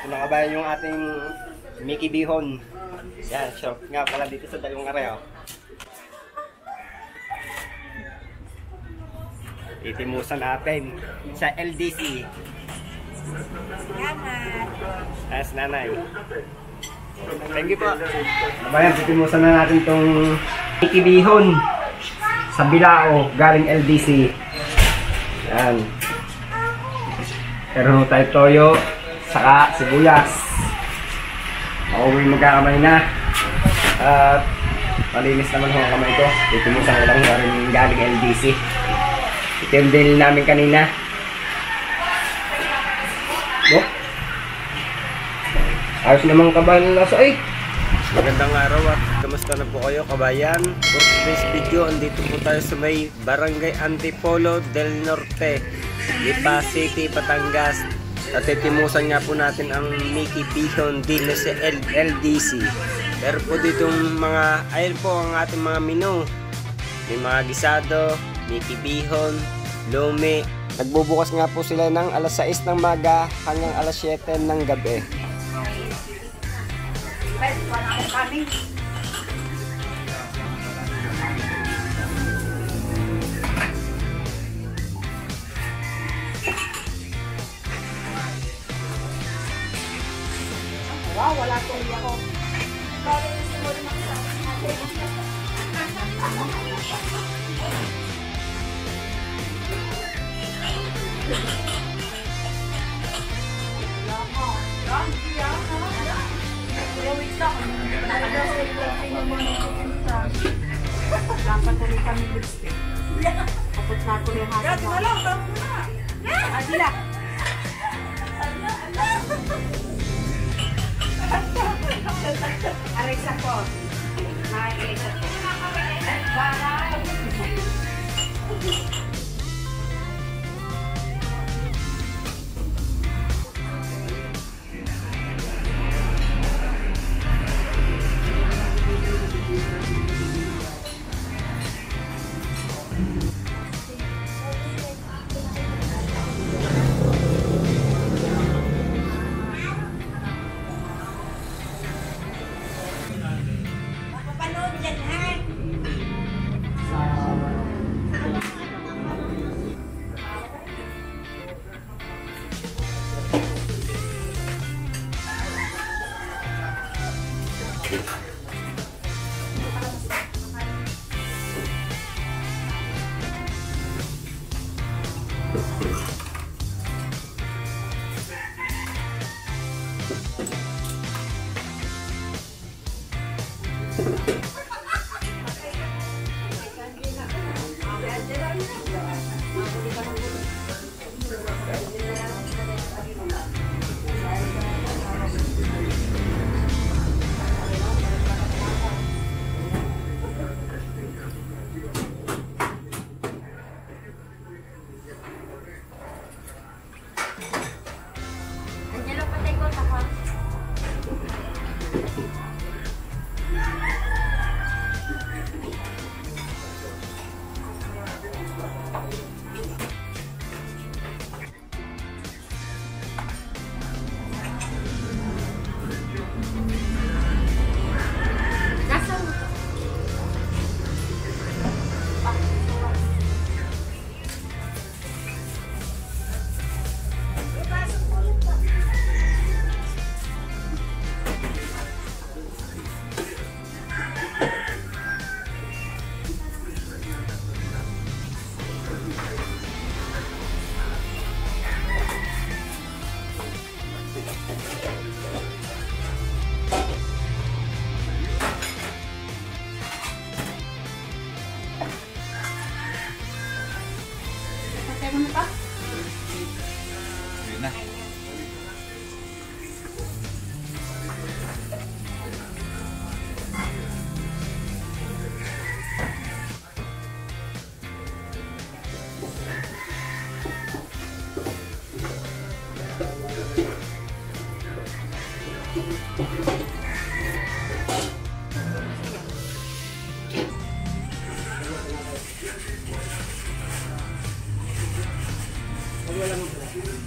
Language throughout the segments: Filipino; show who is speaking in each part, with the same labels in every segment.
Speaker 1: Ito na kabayan yung ating Mickey Bihon. Yan, short nga pala dito sa dalawang areo. Itimusan natin sa LDC.
Speaker 2: Salamat.
Speaker 1: As nanay. Thank you po. Kabayan, itimusan na natin tong Mickey Bihon sa Bilao, galing LDC. Yan. Pero tayo toyo, saka sibuyas. Ako yung magkakamay na. At malinis naman ang kamay ko. Itimusan ko lang rin galing LDC. Ito yung dinil namin kanina. Oh. Ayos naman kabayan ng nasa 8. Magandang araw at kamusta na po kayo kabayan. For today's video, andito po tayo sa may Barangay Antipolo del Norte, Lipa City, Batangas. At itimusan nga po natin ang Mickey Bihon din sa LDC. Pero po ditong mga, ayun po ang ating mga menu. May mga gisado, Mickey Bihon, lumi. Nagbubukas nga po sila ng alas 6 ng maga hanggang alas 7 ng gabi.
Speaker 2: Wow, wala tuloy ako. Dapat tuloy kami lipstick. Kapot na tuloy hasa mo. Adila. Aray sa ko. Aray sa ko.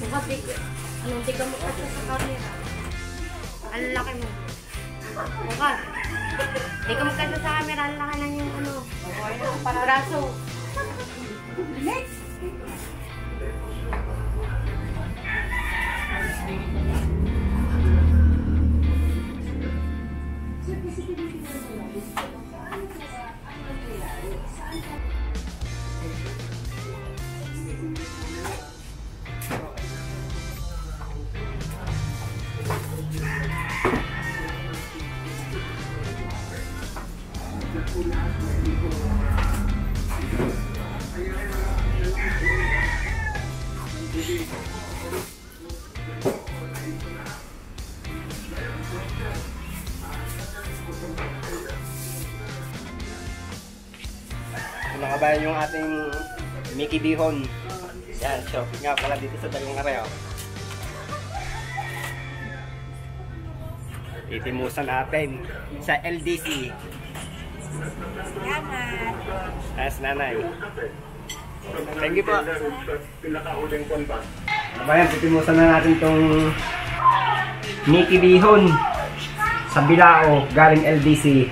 Speaker 3: Bukas, anong tiga mo kasi sa camera? Ang laki mo. Bukas. Hindi ka magkanta sa camera. Ang laki lang yung ano. Braso.
Speaker 2: Next.
Speaker 1: Mga kabayan, yung ating Mickey Bihon. Yan, shopping nga pala dito sa Dalawang Areo. Itimusan natin sa LDC.
Speaker 2: Salamat.
Speaker 1: As nanay. Thank you po. Kabayan, itimusan na natin tong Mickey Bihon sa Bilao, galing LDC.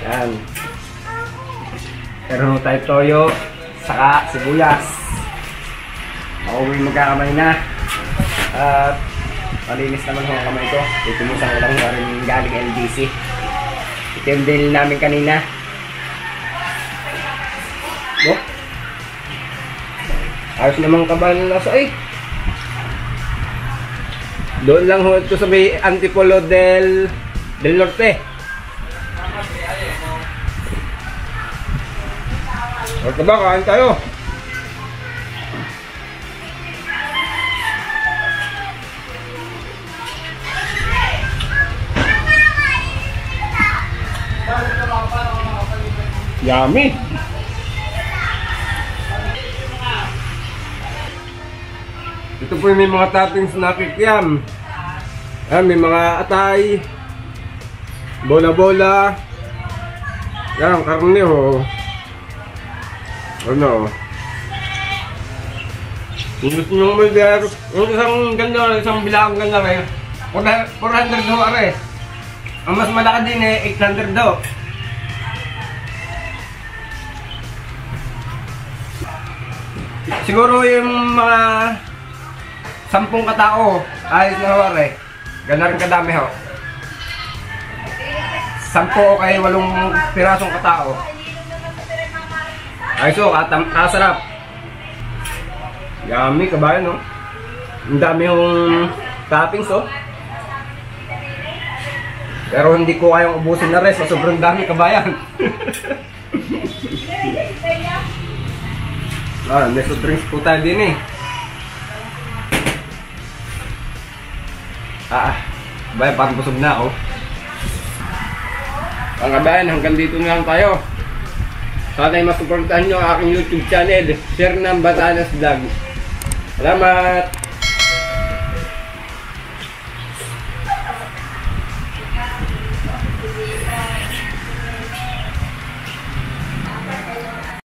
Speaker 1: Yan. Meron tayo toyo, saka sibuyas. Ako yung magkakamay na. At malinis naman ang kamay ko. Itimusan ko lang rin galing LDC. Ito yung deal namin kanina. No? Ayos naman kabahan ng lasa. Ay! Doon lang ho ito sa may Antipolo del Norte. Ito ba, kain tayo. Yummy. Ito po yung may mga toppings na kikiam. May mga atay, bola-bola. Yan, karne ho. Ano? Kung gusto nyo mag-der, yung isang ganda, isang bilang ganda kayo, 400 do are. Ang mas malaki din 800 do. Siguro yung mga 10 katao, ayos na ho are. Ganda rin kadami ho. 10 o kay 8 pirasong katao. Ay so, kasarap. Yummy, kabayan, no? Ang dami yung toppings, oh. Pero hindi ko kayang ubusin na rin, so sobrang dami, kabayan. May soft drinks po tayo din, eh. Kabayan, parang busog na ako. Ang kabayan, hanggang dito na lang tayo. Sana ay masuportahan nyo ang aking YouTube channel, Sir ng Batanes Vlog. Salamat!